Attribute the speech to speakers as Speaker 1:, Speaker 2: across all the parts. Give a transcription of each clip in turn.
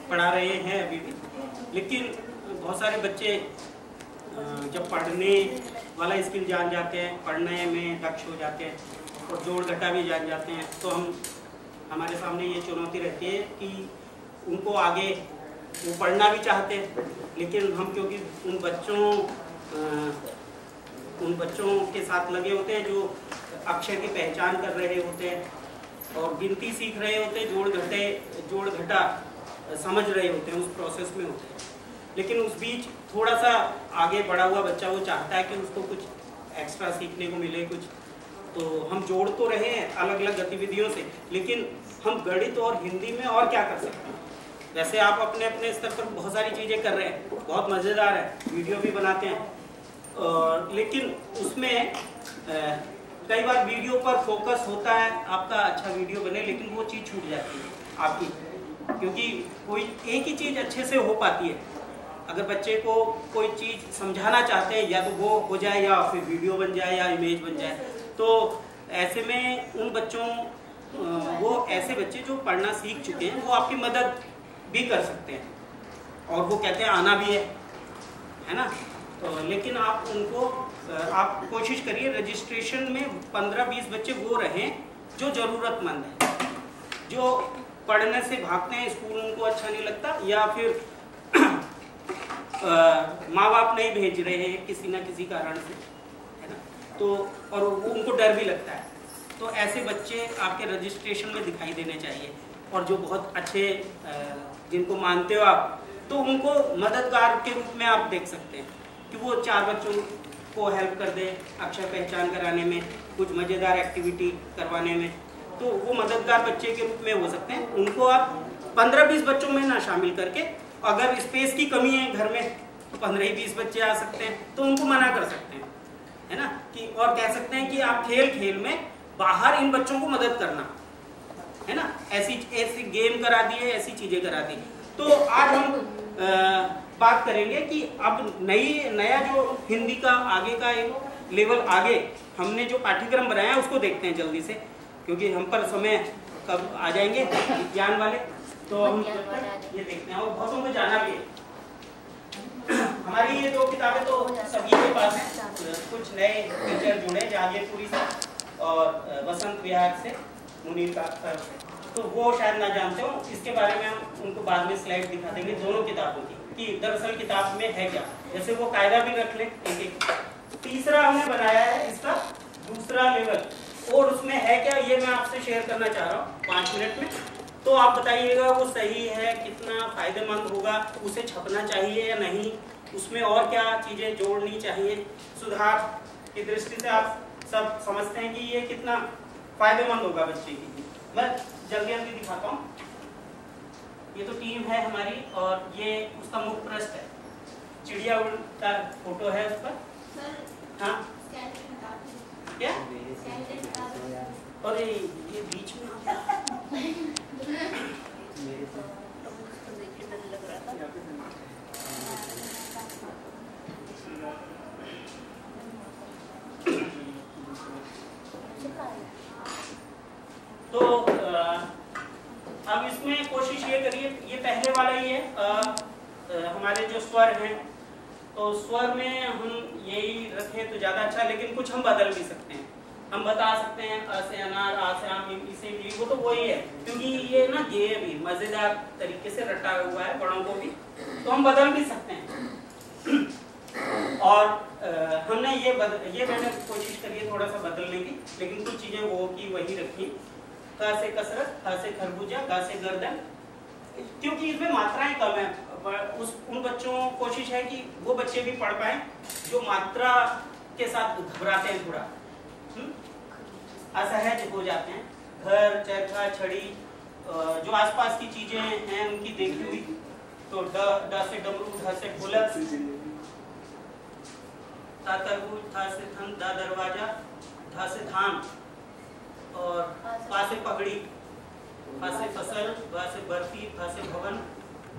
Speaker 1: पढ़ा रहे हैं अभी भी, लेकिन बहुत सारे बच्चे जब पढ़ने वाला स्किल जान जाते हैं, पढ़ने में दक्ष हो जाते हैं और जोड़ घटा भी जान जाते हैं, तो हमारे सामने ये चुनौती रहती है कि उनको आगे वो पढ़ना भी चाहते हैं, लेकिन हम क्योंकि उन बच्चों के साथ लगे होते हैं जो अक्षर की पहचान कर रहे होते हैं और गिनती सीख रहे होते हैं, जोड़ घटा समझ रहे होते हैं, उस प्रोसेस में होते हैं, लेकिन उस बीच थोड़ा सा आगे बढ़ा हुआ बच्चा वो चाहता है कि उसको कुछ एक्स्ट्रा सीखने को मिले कुछ। तो हम जोड़ तो रहे हैं अलग अलग गतिविधियों से, लेकिन हम गणित और हिंदी में और क्या कर सकते हैं? वैसे आप अपने अपने स्तर पर बहुत सारी चीज़ें कर रहे हैं, बहुत मज़ेदार है, वीडियो भी बनाते हैं, लेकिन उसमें कई बार वीडियो पर फोकस होता है, आपका अच्छा वीडियो बने, लेकिन वो चीज़ छूट जाती है आपकी, क्योंकि कोई एक ही चीज़ अच्छे से हो पाती है। अगर बच्चे को कोई चीज़ समझाना चाहते हैं, या तो वो हो जाए या फिर वीडियो बन जाए या इमेज बन जाए, तो ऐसे में उन बच्चों वो ऐसे बच्चे जो पढ़ना सीख चुके हैं वो आपकी मदद भी कर सकते हैं और वो कहते हैं आना भी है ना। तो लेकिन आप उनको आप कोशिश करिए रजिस्ट्रेशन में 15-20 बच्चे वो रहें जो ज़रूरतमंद हैं, जो पढ़ने से भागते हैं, स्कूल उनको अच्छा नहीं लगता, या फिर माँ बाप नहीं भेज रहे हैं किसी ना किसी कारण से, है ना, तो और उनको डर भी लगता है, तो ऐसे बच्चे आपके रजिस्ट्रेशन में दिखाई देने चाहिए। और जो बहुत अच्छे जिनको मानते हो आप, तो उनको मददगार के रूप में आप देख सकते हैं कि वो 4 बच्चों को हेल्प कर दे अक्षर पहचान कराने में, कुछ मज़ेदार एक्टिविटी करवाने में, तो वो मददगार बच्चे के रूप में हो सकते हैं। उनको आप 15-20 बच्चों में ना शामिल करके, अगर स्पेस की कमी है घर में तो 15-20 बच्चे आ सकते हैं, तो उनको मना कर सकते हैं, है ना, कि और कह सकते हैं कि आप खेल खेल में बाहर इन बच्चों को मदद करना, है ना, ऐसी गेम करा दिए, ऐसी चीज़ें करा दी। तो आज हम बात करेंगे कि अब नया जो हिंदी का आगे का एक लेवल आगे हमने जो पाठ्यक्रम बनाया है उसको देखते हैं जल्दी से, क्योंकि हम पर समय कब आ जाएंगे विज्ञान वाले, तो हम ये देखते हैं और बहुतों को जाना भी है। हमारी ये 2 किताबें तो सभी के पास हैं, कुछ नए टीचर जुड़े जागीरपुरी से और वसंत विहार से, मुनीर का तरफ से, तो वो शायद ना जानते हो, इसके बारे में हम उनको बाद में स्लाइड दिखा देंगे दोनों किताबों की कि दरअसल किताब में है क्या, जैसे वो कायदा भी रख ले एक। तीसरा हमने बनाया है इसका दूसरा लेवल, और उसमें है क्या ये मैं आपसे शेयर करना चाह रहा हूँ 5 मिनट में, तो आप बताइएगा वो सही है, कितना फायदेमंद होगा, उसे छपना चाहिए या नहीं, उसमें और क्या चीज़ें जोड़नी चाहिए, सुधार की दृष्टि से आप सब समझते हैं कि ये कितना फायदेमंद होगा बच्चे की। मैं जल्दी दिखाता हूँ। ये तो टीम है हमारी और ये उसका मुख्य पृष्ठ है, चिड़िया का फोटो है उस पर। हाँ क्या, और ये बीच में तो अब इसमें कोशिश ये करिए, ये पहले वाला ही है, हमारे जो स्वर हैं, तो स्वर में हम यही रखें तो ज़्यादा अच्छा, लेकिन कुछ हम बदल भी सकते हैं, हम बता सकते हैं अ से अनार, आ से आम, इम से इमली, वो तो वही है, क्योंकि ये ना गेय भी मज़ेदार तरीके से रटा हुआ है बड़ों को भी, तो हम बदल भी सकते हैं। और हमने ये मैंने कोशिश करी है थोड़ा सा बदलने की, लेकिन कुछ चीज़ें वो की वही रखी, क से कसरत, ख से खरबूजा, ग से गर्दन, क्योंकि इसमें मात्राएं कम है, उन बच्चों कोशिश है कि वो बच्चे भी पढ़ पाए जो मात्रा के साथ घबराते हैं, थोड़ा असहज हो जाते हैं। घर, चरखा, छड़ी, जो आसपास की चीजें हैं उनकी देखी हुई, तो ड से डमरू, ढ से ढोलक, ता तरबूज, था से थन, दा दरवाजा, धा से धान, और पा से पगड़ी, फा से फसल, बा से बर्फी, फा से भवन,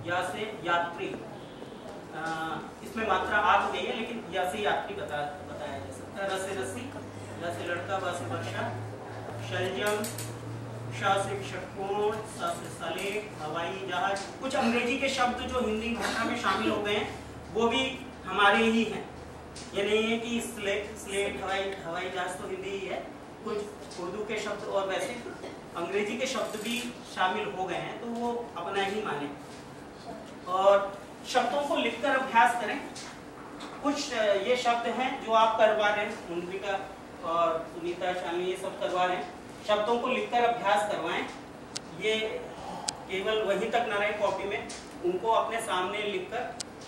Speaker 1: या से यात्री। इसमें मात्रा आ तो गई है, लेकिन या से यात्री बताया जा सकता है। र से रस्सी, ल से लड़का, ब से वर्षा, शलजम, श से षटकोण, स से सलेट, हवाई जहाज। कुछ अंग्रेजी के शब्द जो हिंदी भाषा में शामिल हो गए हैं वो भी हमारे ही हैं। ये नहीं है कि स्लेट हवाई जहाज तो हिंदी ही है, कुछ उर्दू के शब्द और वैसे अंग्रेजी के शब्द भी शामिल हो गए हैं, तो वो अपना ही माने। और शब्दों को लिखकर अभ्यास करें। कुछ ये शब्द हैं जो आप करवा रहे हैं, मुंद्रिका और सुनीता, शालिनी, ये सब करवा रहे हैं। शब्दों को लिखकर अभ्यास करवाएं। ये केवल वहीं तक न रहे कॉपी में, उनको अपने सामने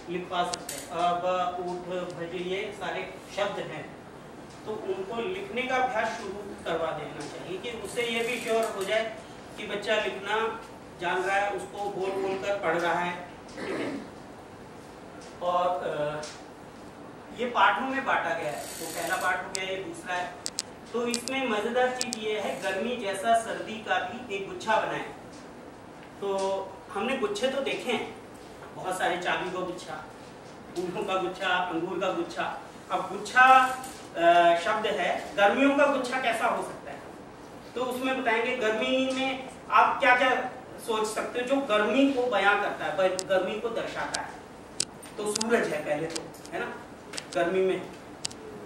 Speaker 1: लिखवा सकते हैं। अब उठ भज ये सारे शब्द हैं, तो उनको लिखने का अभ्यास शुरू करवा देना चाहिए कि उससे ये भी श्योर हो जाए कि बच्चा लिखना जान रहा है, उसको बोल कर पढ़ रहा है। ठीक है। और ये पाठों में बांटा गया है, तो पहला पाठ हो गया, ये दूसरा है। तो इसमें मजेदार चीज ये है, गर्मी जैसा सर्दी का भी एक गुच्छा बनाए। तो हमने गुच्छे तो देखे हैं बहुत सारे, चाबी का गुच्छा, फूलों का गुच्छा, अंगूर का गुच्छा। अब गुच्छा शब्द है, गर्मियों का गुच्छा कैसा हो सकता है? तो उसमें बताएंगे गर्मी में आप क्या क्या सोच सकते हो जो गर्मी को बयां करता है, गर्मी को दर्शाता है। तो सूरज है पहले तो, है ना, गर्मी में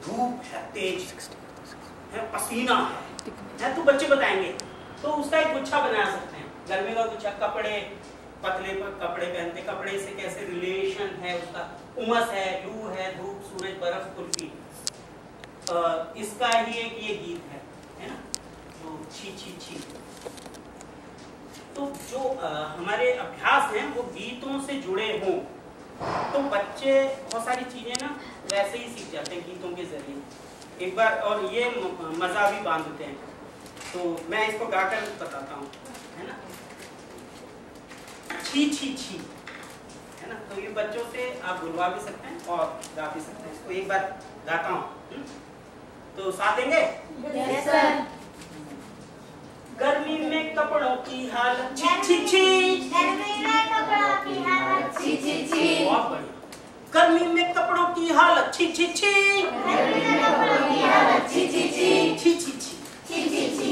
Speaker 1: धूप है, तेज है, पसीना है, तो बच्चे बताएंगे। तो उसका एक गुच्छा बना सकते हैं, गर्मी का गुच्छा। कपड़े, पतले पर कपड़े पहनते, कपड़े से कैसे रिलेशन है उसका, उमस है, लू है, धूप, सूरज, बर्फ, कुल्फी। इसका ही एक ये गीत है ना, जो छी छी छी। तो जो हमारे अभ्यास हैं वो गीतों से जुड़े हों, तो बच्चे बहुत सारी चीजें ना वैसे ही सीख जाते हैं गीतों के जरिए। एक बार और ये मजा भी बांधते हैं, तो मैं इसको गाकर बताता हूँ, है ना। छी छी छी, है ना। तो ये बच्चों से आप बुलवा भी सकते हैं और गा भी सकते हैं। इसको एक बार गाता हूँ, तो साथ देंगे?
Speaker 2: Yes sir.
Speaker 1: गर्मी में कपड़ों की हालत छी छी छी,
Speaker 2: गर्मी में कपड़ों की हालत छी छी छी,
Speaker 1: बहुत बढ़िया। गर्मी में कपड़ों की हालत छी छी छी,
Speaker 2: गर्मी में कपड़ों की हालत छी छी छी,
Speaker 1: छी छी छी,
Speaker 2: छी छी छी।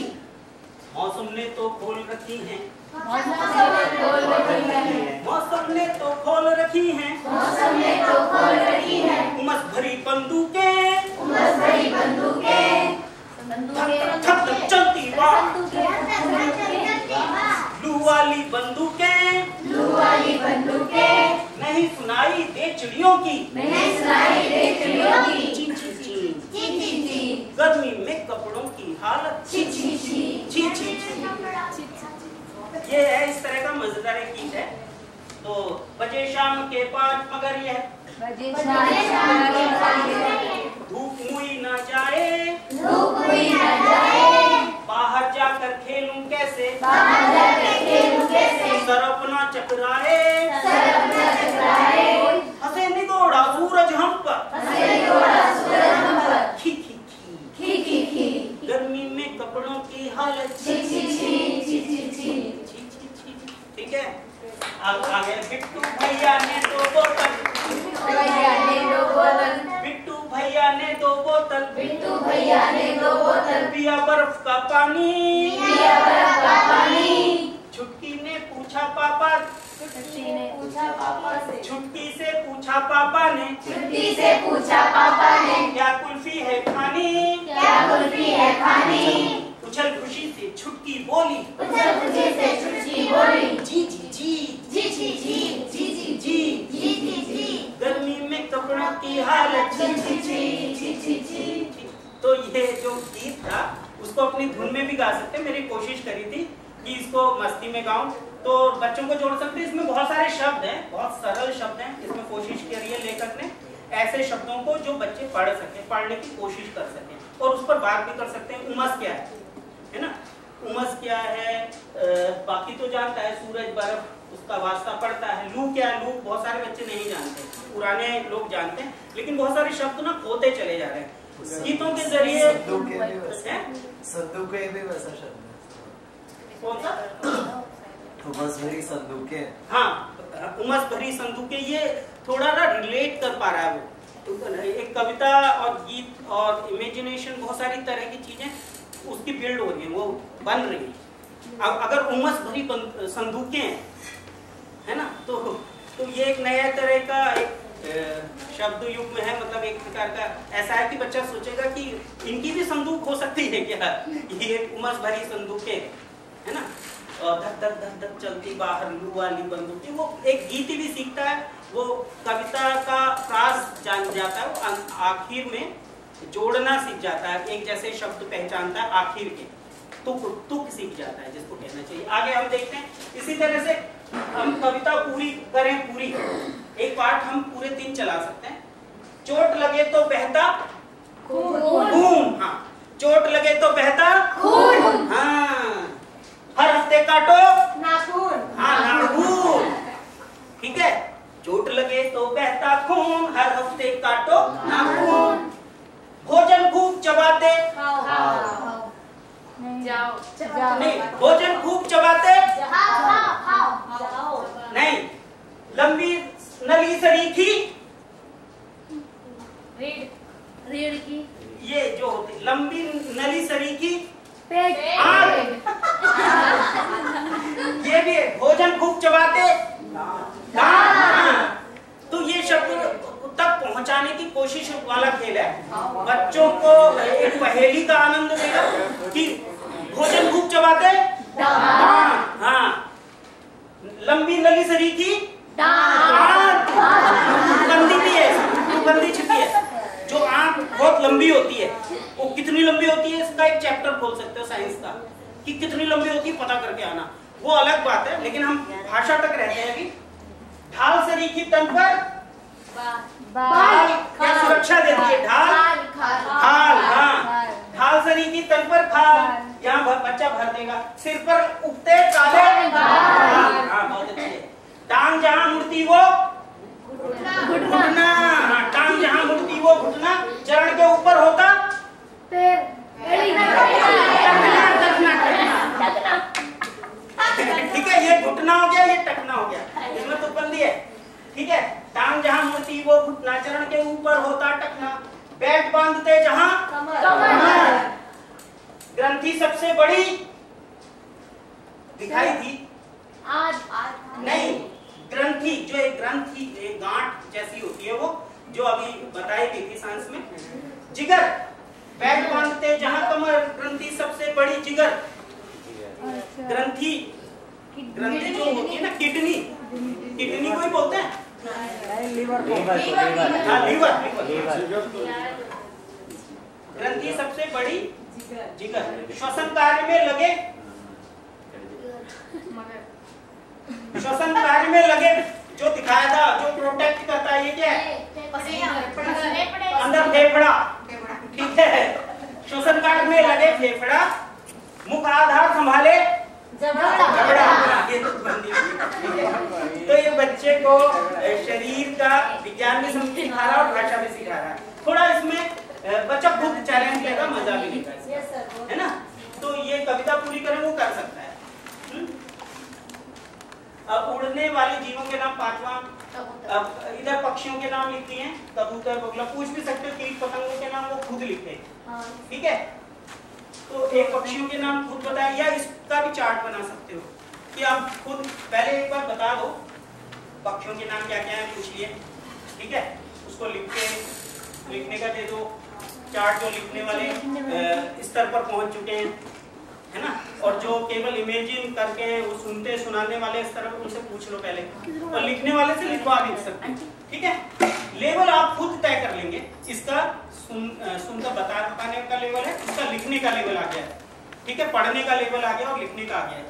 Speaker 1: मौसम ने तो खोल रखी है,
Speaker 2: मौसम ने खोल रखी है,
Speaker 1: मौसम ने तो खोल रखी है,
Speaker 2: मौसम ने तो खोल रखी है,
Speaker 1: उमस भरी बंदूकें,
Speaker 2: उमस भरी बंदूकें,
Speaker 1: थक थक चलती वाह, लू वाली बंदूकें,
Speaker 2: लू वाली बंदूकें,
Speaker 1: नहीं सुनाई दे चिड़ियों की,
Speaker 2: नहीं सुनाई दे चिड़ियों की,
Speaker 1: ची ची ची,
Speaker 2: ची ची ची,
Speaker 1: गर्मी में कपड़ों की हालत
Speaker 2: छी छी छी,
Speaker 1: छी छी छी। ये है, इस तरह का मजेदार एक गीत है। तो बजे शाम के 5 मगर यह धूप मुई ना जाए,
Speaker 2: धूप हुई न जाए,
Speaker 1: बाहर जाकर खेलूं कैसे,
Speaker 2: बाहर जाकर खेलूं कैसे,
Speaker 1: सर अपना चकराए,
Speaker 2: सर अपना चकराए,
Speaker 1: हंसे निगोड़ा सूरज हम पर,
Speaker 2: हंसे थोड़ा सूरज हम पर,
Speaker 1: खी खी खी,
Speaker 2: खी खी खी,
Speaker 1: गर्मी में कपड़ों की हालत
Speaker 2: छी छी छी, छी छी छी।
Speaker 1: छी छी छी। ठीक है, अब आगे बिट्टू भैया ने 2 बोतल,
Speaker 2: भैया ने 2 बोतल,
Speaker 1: बिट्टू भैया ने 2 बोतल,
Speaker 2: बिट्टू भैया ने 2 बोतल,
Speaker 1: पिया बर्फ का पानी,
Speaker 2: पिया बर्फ का पानी,
Speaker 1: छुटकी ने पूछा पापा,
Speaker 2: छुट्टी ने पूछा पापा से,
Speaker 1: छुटकी से पूछा पापा ने,
Speaker 2: छुट्टी से पूछा पापा ने,
Speaker 1: क्या कुल्फी है खानी,
Speaker 2: क्या कुल्फी है खानी,
Speaker 1: उछल खुशी से छुटकी बोली,
Speaker 2: उछल खुशी से छुटकी बोली,
Speaker 1: जी जी जी,
Speaker 2: जी जी जी, जी जी
Speaker 1: जी,
Speaker 2: जी जी जी,
Speaker 1: गर्मी में कपड़ों की हालत
Speaker 2: छी छी छी, छी छी छी।
Speaker 1: तो ये जो गीत था उसको अपनी धुन में भी गा सकते हैं। मेरी कोशिश करी थी कि इसको मस्ती में गाऊं, तो बच्चों को जोड़ सकते हैं। इसमें बहुत सारे शब्द हैं, बहुत सरल शब्द हैं। इसमें कोशिश करी है लेखक ने ऐसे शब्दों को जो बच्चे पढ़ सके, पढ़ने की कोशिश कर सकें और उस पर बात भी कर सकते हैं। उमस क्या है ना, उमस क्या है, बाकी तो जानता है, सूरज बर्फ उसका वास्ता पड़ता है। लू क्या है, लू बहुत सारे बच्चे नहीं जानते, पुराने लोग जानते हैं, लेकिन बहुत सारे शब्द ना खोते चले जा रहे हैं गीतों के जरिए।
Speaker 3: संदूके भी वैसा शब्द है।
Speaker 1: कौन सा?
Speaker 3: उमस भरी संदूके।
Speaker 1: हाँ, उमस भरी संदूके, ये थोड़ा ना रिलेट कर पा रहा है वो। एक कविता और गीत और इमेजिनेशन, बहुत सारी तरह की चीजें उसकी बिल्ड हो रही है, वो बन रही है। अब अगर उमस भरी संदूकें है ना, तो ये एक नया तरह का एक शब्द युग में है, मतलब एक प्रकार का ऐसा है कि बच्चा सोचेगा कि इनकी भी संदूक हो सकती है क्या, ये उमस भरी संदूकें है ना, और धक धक धक धक चलती बाहर लू वाली बंदूकें। वो एक गीत भी सीखता है, वो कविता का प्रास जान जाता है, वो आखिर में जोड़ना सीख जाता है, एक जैसे शब्द पहचानता है आखिर के, तुक सीख जाता है जिसको कहना चाहिए। आगे हम देखते हैं इसी तरह से हम कविता पूरी करें, पूरी एक पार्ट हम पूरे 3 चला सकते हैं। चोट लगे तो बहता खून, हाँ, चोट लगे तो बहता खून, हाँ, हर हफ्ते काटो नाखून, हाँ नाखून, ठीक है, चोट लगे तो बहता खून, हर हफ्ते काटो नाखून, भोजन खूब चबाते जाओ, नहीं, भोजन खूब चबाते जाओ, नहीं, लंबी नली सरीखी रीढ़ की, ये जो होती लंबी नली सरीखी पेट, ये भी है, भोजन खूब चबाते दांत। तो ये शब्द तक पहुंचाने की कोशिश वाला खेल है, बच्चों को एक पहेली का आनंद देगा कि भोजन खूब चबाते दांत, हाँ, लंबी नली सरीखी दांत, बंदी भी है, बंदी छिपी है, जो आंख बहुत लंबी होती है, वो कितनी लंबी होती है इसका एक चैप्टर खोल सकते हो साइंस का, कि कितनी लंबी होती है पता करके आना, वो अलग बात है, लेकिन हम भाषा तक रहते हैं अभी। ढाल सरीखी तन पर बाल क्या सुरक्षा देती है, ढाल खाल, हाँ, ढाल सरीखी तन पर खाल, यहाँ बच्चा भर देगा, सिर पर उगते काले बाल, हाँ बहुत अच्छी है, टांग जहाँ मुड़ती वो घुटना, हाँ, टांग जहाँ मुड़ती वो घुटना, चरण के ऊपर होता पैर, ठीक है, ये घुटना हो गया, ये टकना हो गया, इसमें तुकबंदी है, ठीक है, टांग जहाँ मुड़ती वो घुटना, चरण के ऊपर होता टकना, बेल्ट बांधते जहाँ कमर, ग्रंथि सबसे बड़ी दिखाई थी आज नहीं, ग्रंथि जो एक ग्रंथि एक गांठ जैसी होती है, वो जो अभी बताई गई थी साइंस में, जिगर, बेल्ट बांधते जहाँ कमर, ग्रंथि सबसे बड़ी जिगर, ग्रंथि जो होती है ना, किडनी को ही बोलते हैं, लीवर, ग्रंथि सबसे बड़ी जिगर, श्वसन कार्य में लगे, श्वसन कार्य में लगे जो दिखाया था, जो प्रोटेक्ट करता है, ये क्या है, अंदर फेफड़ा, ठीक है, श्वसन कार्य में लगे फेफड़ा, मुख आधार संभाले जबड़ा, ये तो बंदी, ठीक है। तो ये बच्चे को शरीर का विज्ञान भी सिखा रहा है और भाषा भी सिखा रहा है, थोड़ा इसमें बच्चा खुद चैलेंज लेगा, मजा भी लेगा, है ना। तो ये कविता पूरी करें वो कर सकता है। अब उड़ने वाले जीवों के नाम 5वां, अब इधर पक्षियों के नाम लिखती हैं, कबूतर बगुला, पूछ भी सकते हो, कीट पतंगों के नाम वो खुद लिखते हैं, ठीक है। तो एक पक्षियों के नाम खुद बताए, या इसका भी चार्ट बना सकते हो कि आप खुद पहले एक बार बता दो पक्षियों के नाम क्या क्या है, पूछ लिए, ठीक है, उसको लिखने का दे दो चार्ट, जो लिखने वाले स्तर पर पहुंच चुके हैं, है ना, और जो केवल इमेजिन करके वो सुनते सुनाने वाले स्तर पर, उनसे पूछ लो पहले, और लिखने वाले से लिखवा भी सकते, ठीक है। लेवल आप खुद तय कर लेंगे, इसका सुनकर बताने का लेवल है, इसका लिखने का लेवल आ गया है, ठीक है, पढ़ने का लेवल आ गया और लिखने का आ गया है,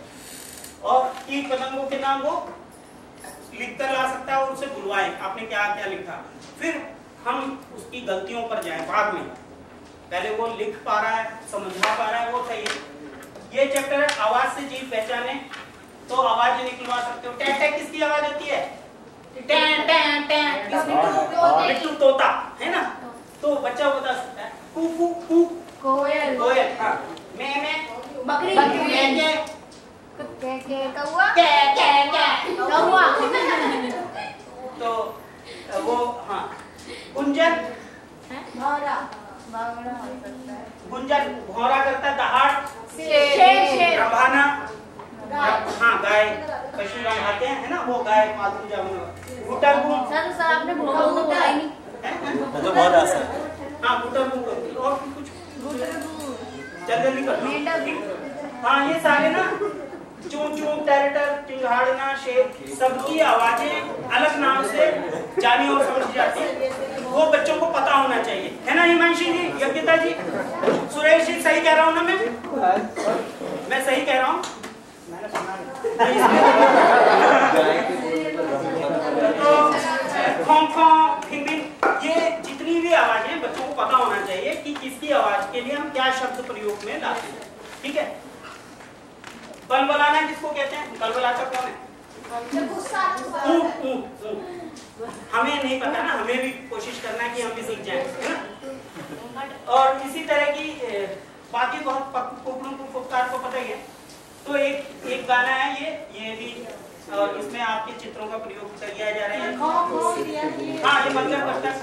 Speaker 1: और कीट पतंगों के नाम वो लिख कर ला सकता है और उसे बुलवाएं आपने क्या क्या लिखा, फिर हम उसकी गलतियों पर जाएं बाद में, पहले वो लिख पा रहा है, समझा पा रहा है, वो सही है। ये चैप्टर है आवाज से जीव पहचाने, तो आवाज निकलवा सकते हो, टैं टैं किसकी आवाज होती है, टैं टैं टैं, बिट्टू तोता, है ना, तो बच्चा बता सकता है, कू कू कू कोयल, कोयल, हाँ, मैं बकरी, के कौवा, के कौवा, तो वो हाँ, गुंजन गुंजन, भौरा करता है, दहाड़, रंभाना, गुटर बूम।
Speaker 2: सर आपने बोला ही नहीं।
Speaker 3: ये तो बहुत आसान है।
Speaker 1: हाँ गुटर बूम करो। और कुछ जल्दी करो। हाँ ये सारे ना चू चू टेरिटर टिंगाड़ना शेर सबकी आवाजें अलग नाम से जानी और समझी जाती है, वो बच्चों को पता होना चाहिए, है ना हिमांशी जी, योग्यता जी, सुरेश जी, सही कह रहा हूँ ना मैं सही कह रहा हूँ? मैंने सुना नहीं। ये जितनी भी आवाजें बच्चों को पता होना चाहिए कि किसकी आवाज के लिए हम क्या शब्द प्रयोग में लाते हैं, ठीक है? बलबलाना किसको कहते हैं? बलबलाता कौन है? हमें नहीं पता ना, हमें भी कोशिश करना है कि हम भी सीख जाएं, है ना? और इसी तरह की बाकी बहुत कुकड़ों को फुफकार को पता ही है। तो एक गाना है ये भी, और इसमें आपके चित्रों का प्रयोग किया जा रहा है। हाँ ये मतलब करता है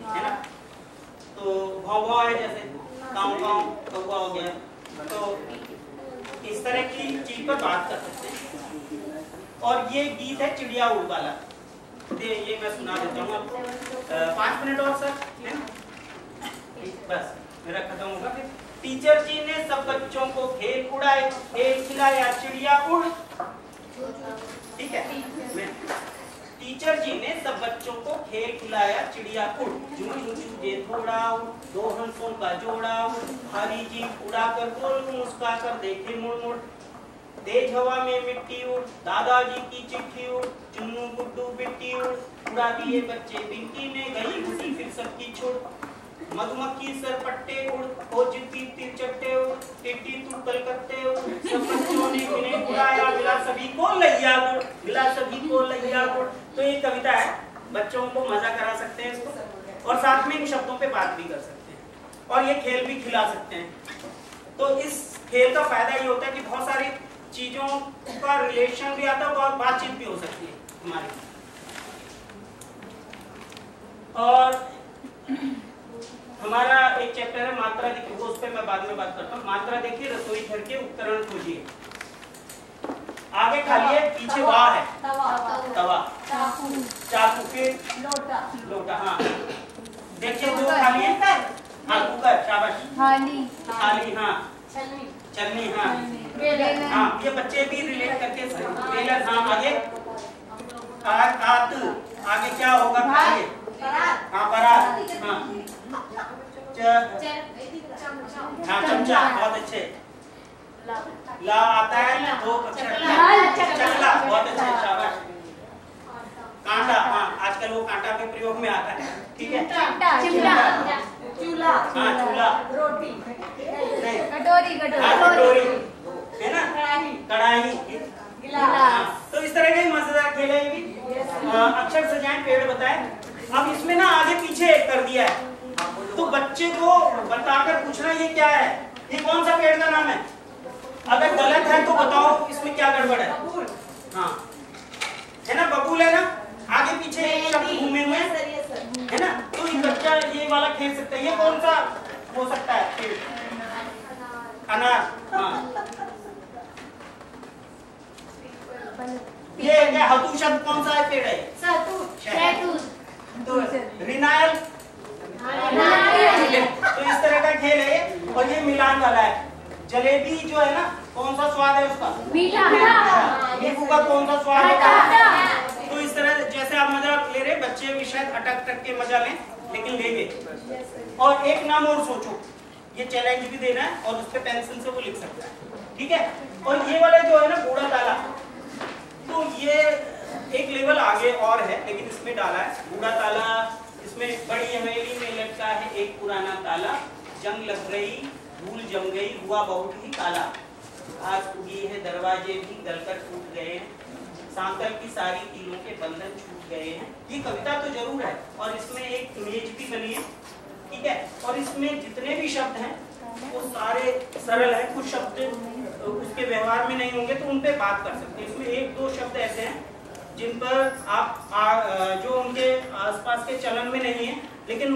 Speaker 1: है ना? तो भाव भाव है, जैसे गाँव गाँव कौवा हो गया, तो इस तरह की चीज पर बात कर सकते हैं। और ये गीत है चिड़िया उड़ वाला, ये मैं सुना देता हूँ आपको। 5 मिनट और सर, है ना? बस मेरा खत्म होगा। टीचर जी ने सब बच्चों को खेल उड़ाए, खेल खिलाया चिड़िया उड़, ठीक है? टीचर जी ने सब बच्चों को खेल खिलाया चिड़िया उड़, झूम झूम जे थोड़ा उड़, 2 हंसों का जोड़ा उड़, हरी जीप उड़ा कर गोल मुस्का कर देखे मुड़ मुड़, तेज हवा में मिट्टी उड़, दादाजी की चिट्ठी उड़, चुन्नू गुड्डू बिट्टी उड़, उड़ा दिए बच्चे बिंकी में गई घुसी फिर सबकी छुड़, मधुमक्खी सरपट्टे उड़, हो जितनी तिरचट्टे उड़, टिड्डी तू कलकत्ते उड़, सब बच्चों ने इन्हें उड़ाया, मिला सभी को लैया गुड़, मिला सभी को लैया गुड़। तो ये कविता है, बच्चों को मजा करा सकते हैं इसको, और साथ में इन शब्दों पे बात भी कर सकते हैं, और ये खेल भी खिला सकते हैं। तो इस खेल का फायदा ये होता है कि बहुत सारी चीजों का रिलेशन भी आता है और बातचीत भी हो सकती है हमारी। और हमारा एक चैप्टर है मात्रा देखिए, उस पर मैं बाद में बात करता हूँ। मात्रा देखिए, रसोई घर के उपकरण खोजिए। आगे खाली है, पीछे वाह है, तवा, चाकू, फिर लोटा। हाँ देखिए, 2 खाली है। हाँ कुकर, शाबाश। थाली, हाँ चलनी, हाँ ये बच्चे भी रिलेट करके बेलन। हाँ आगे क्या होगा? हाँ परात, हाँ चमचा, बहुत अच्छे। ला आता है, 2 अक्षर, चकला, बहुत अच्छे, शाबाश। कांटा, हाँ आजकल वो कांटा के प्रयोग में आता है, ठीक है? चूल्हा, हाँ चूल्हा, रोटी, कटोरी, है ना? कढ़ाई, गिलास। तो इस तरह के मजेदार खेल है भी। अक्षर सजाएं, पेड़ बताएं। अब इसमें ना आगे पीछे कर दिया है, तो बच्चे को बताकर पूछना ये क्या है, ये कौन सा पेड़ का नाम है। अगर गलत है तो बताओ इसमें क्या गड़बड़ है। हाँ है ना, बबूल है ना, आगे पीछे शब्द घूमे हुए है ना, तो ये बच्चा ये वाला खेल सकता है। ये कौन सा हो सकता है पेड़? अनार। हाँ ये क्या हतू शब्द कौन सा है? पेड़ है तो रिनायल। तो इस तरह का खेल है ये, और ये मिलान वाला है। जलेबी जो है ना, कौन सा स्वाद है उसका? मीठा। नींबू का कौन सा स्वाद है? तो इस तरह जैसे आप मजा ले रहे, बच्चे भी शायद अटक के मजा लें, लेकिन लेंगे। और एक नाम और सोचो, ये चैलेंज भी देना है, और उस पे पेंसिल से वो लिख सकता है, ठीक है? और ये वाला जो है ना, बूढ़ा ताला, तो ये एक लेवल आगे और है, लेकिन इसमें डाला है बूढ़ा ताला। इसमें बड़ी हवेली में लटका है एक पुराना ताला, जंग लग गई, धूल जम गई, हुआ बहुत ही काला, घास उगी है, दरवाजे भी गलकर टूट गए हैं, सांकल की सारी तीलों के बंधन छूट गए हैं। ये कविता तो जरूर है, और इसमें एक इमेज भी बनी है, ठीक है? और इसमें जितने भी शब्द हैं वो सारे सरल है, कुछ शब्द उसके व्यवहार में नहीं होंगे तो उन पे बात कर सकते हैं। इसमें 1-2 शब्द ऐसे हैं जिन पर आप जो उनके आसपास के चलन में नहीं है, लेकिन